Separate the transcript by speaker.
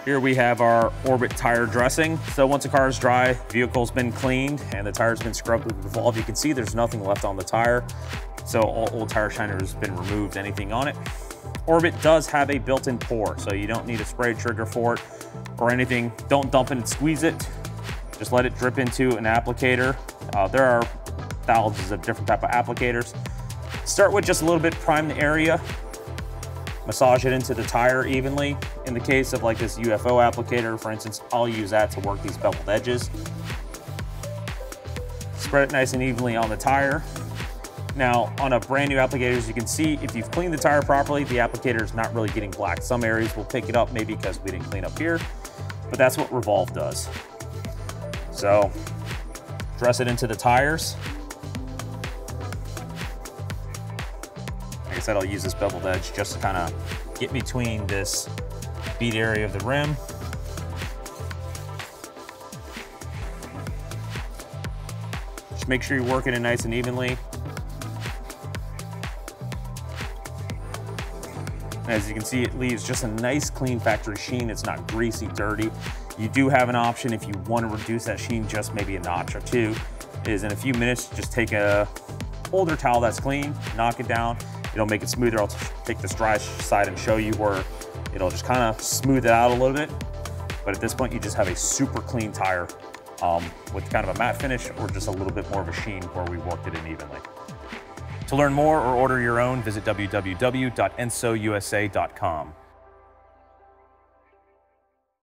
Speaker 1: Here we have our Orbit tire dressing. So once the car is dry, the vehicle's been cleaned and the tire's been scrubbed with Revolve, you can see there's nothing left on the tire. So all old tire shiner has been removed, anything on it. Orbit does have a built-in pour, so you don't need a spray trigger for it or anything. Don't dump it and squeeze it. Just let it drip into an applicator. There are thousands of different type of applicators. Start with just a little bit, prime the area. Massage it into the tire evenly. In the case of like this UFO applicator, for instance, I'll use that to work these beveled edges. Spread it nice and evenly on the tire. Now, on a brand new applicator, as you can see, if you've cleaned the tire properly, the applicator is not really getting black. Some areas will pick it up, maybe because we didn't clean up here, but that's what Revolve does. So, dress it into the tires. Like I said, I'll use this beveled edge just to kind of get between this bead area of the rim. Just make sure you're working it nice and evenly. As you can see, it leaves just a nice clean factory sheen. It's not greasy, dirty. You do have an option if you want to reduce that sheen just maybe a notch or two, is in a few minutes, just take a older towel that's clean, knock it down. It'll make it smoother. I'll take this dry side and show you where it'll just kind of smooth it out a little bit. But at this point, you just have a super clean tire with kind of a matte finish or just a little bit more of a sheen where we worked it in evenly. To learn more or order your own, visit www.ensousa.com.